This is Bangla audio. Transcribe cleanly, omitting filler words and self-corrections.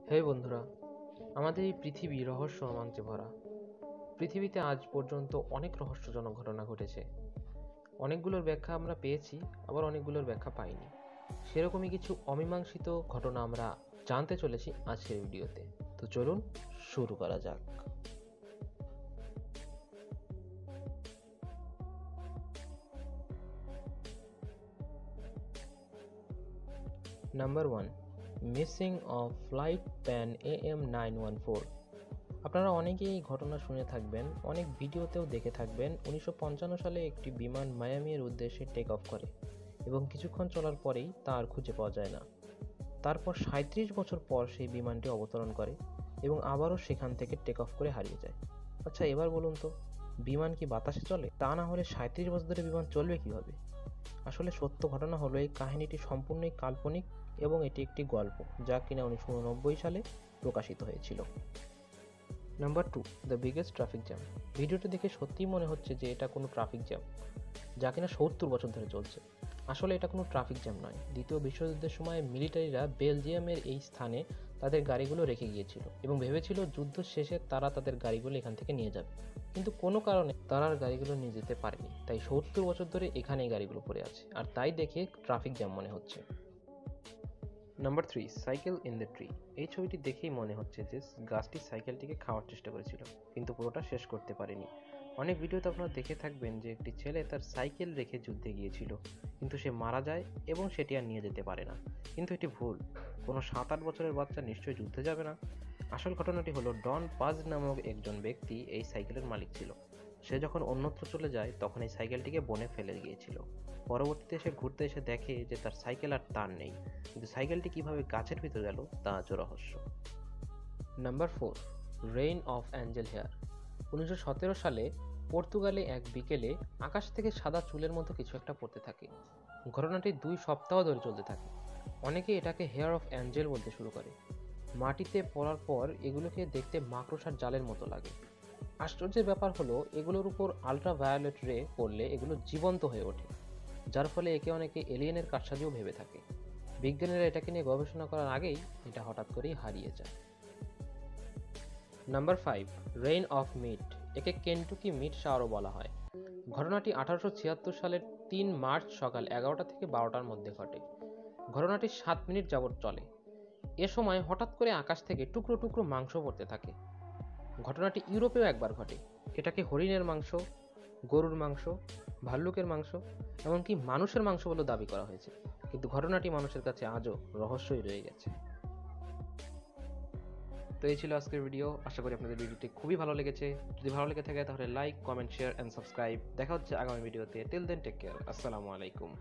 হে বন্ধুরা, আমাদের এই পৃথিবী রহস্য রোমাঞ্চে ভরা। পৃথিবীতে আজ পর্যন্ত অনেক রহস্যজনক ঘটনা ঘটেছে। অনেকগুলোর ব্যাখ্যা আমরা পেয়েছি, আবার অনেকগুলোর ব্যাখ্যা পাইনি। সেরকমই কিছু অমীমাংসিত ঘটনা আমরা জানতে চলেছি আজকের ভিডিওতে। তো চলুন শুরু করা যাক। Number 1, missing of flight pan AM914। আপনারা অনেকেই এই ঘটনা শুনে থাকবেন, অনেক ভিডিওতেও দেখে থাকবেন। 1955 সালে একটি বিমান মায়ামির উদ্দেশ্যে টেক অফ করে এবং কিছুক্ষণ চলার পরেই তা আর খুঁজে পাওয়া যায় না। তারপর 37 বছর পর সেই বিমানটি অবতরণ করে এবং আবারও সেখান থেকে টেক অফ করে হারিয়ে যায়। আচ্ছা, এবার বলুন তো, বিমান কি বাতাসে চলে? তা না হলে 37 বছর ধরে বিমান চলবে কিভাবে? আসলে সত্য ঘটনা হলো এই কাহিনীটি সম্পূর্ণই কাল্পনিক এবং এটি একটি গল্প, যা কিনা 1989 সালে প্রকাশিত হয়েছিল। Number 2, the biggest traffic jam. ভিডিওটি দেখে সত্যিই মনে হচ্ছে যে এটা কোনো ট্রাফিক জ্যাম, যা কিনা 70 বছর ধরে চলছে। আসলে এটা কোনো ট্রাফিক জ্যাম নয়। দ্বিতীয় বিশ্বযুদ্ধের সময় মিলিটারিরা বেলজিয়ামের এই স্থানে তাদের গাড়িগুলো রেখে গিয়েছিল এবং ভেবেছিল যুদ্ধ শেষে তারা তাদের গাড়িগুলো এখান থেকে নিয়ে যাবে, কিন্তু কোনো কারণে তারা আর গাড়িগুলো নিয়ে যেতে পারেনি। তাই 70 বছর ধরে এখানেই গাড়িগুলো পড়ে আছে, আর তাই দেখে ট্রাফিক জ্যাম মনে হচ্ছে। Number 3, cycle in the tree. এই ছবিটি দেখেই মনে হচ্ছে যে গাছটি সাইকেলটিকে খাওয়ার চেষ্টা করেছিল, কিন্তু পুরোটা শেষ করতে পারেনি। অনেক ভিডিওতে আপনারা দেখে থাকবেন যে একটি ছেলে তার সাইকেল রেখে যুদ্ধে গিয়েছিল, কিন্তু সে মারা যায় এবং সেটি আর নিয়ে যেতে পারে না। কিন্তু এটি ভুল। কোনো 7-8 বছরের বাচ্চা নিশ্চয়ই যুদ্ধে যাবে না। আসল ঘটনাটি হলো, ডন পাজ নামক একজন ব্যক্তি এই সাইকেলের মালিক ছিল। সে যখন অন্যত্র চলে যায় তখন এই সাইকেলটিকে বনে ফেলে গিয়েছিল। পরবর্তীতে সে ঘুরতে এসে দেখে যে তার সাইকেল আর তার নেই, কিন্তু সাইকেলটি কিভাবে গাছের ভিতরে গেল তা আজও রহস্য। Number 4, rain of angel hair. 1917 সালে পর্তুগালে এক বিকেলে আকাশ থেকে সাদা চুলের মতো কিছু একটা পড়তে থাকে। ঘটনাটি 2 সপ্তাহ ধরে চলতে থাকে। অনেকে এটাকে হেয়ার অফ অ্যাঞ্জেল বলতে শুরু করে। মাটিতে পড়ার পর এগুলোকে দেখতে মাকড়সার জালের মতো লাগে। আশ্চর্যের ব্যাপার হলো, এগুলোর উপর আল্ট্রাভায়োলেট রে পড়লে এগুলো জীবন্ত হয়ে ওঠে, যার ফলে একে অনেকে এলিয়েনের কারসাজিও ভেবে থাকে। বিজ্ঞানীরা এটাকে নিয়ে গবেষণা করার আগেই এটা হঠাৎ করেই হারিয়ে যায়। Number 5, rain of meat. একে কেন্টুকি মিট শাওয়ারও বলা হয়। ঘটনাটি 1876 সালের 3 মার্চ সকাল 11টা থেকে 12টার মধ্যে ঘটে। ঘটনাটি 7 মিনিট যাবৎ চলে। এ সময় হঠাৎ করে আকাশ থেকে টুকরো টুকরো মাংস পড়তে থাকে। ঘটনাটি ইউরোপেও একবার ঘটে। এটাকে হরিণের মাংস, গরুর মাংস, ভাল্লুকের মাংস, এমনকি মানুষের মাংস বলেও দাবি করা হয়েছে, কিন্তু ঘটনাটি মানুষের কাছে আজও রহস্যই রয়ে গেছে। তো এই ছিল আজকের ভিডিও। আশা করি আপনাদের ভিডিওটি খুবই ভালো লেগেছে। যদি ভালো লেগে থাকে তাহলে like, comment, share and subscribe. দেখা হচ্ছে আগামী ভিডিওতে। Till then take care. আসসালামু আলাইকুম।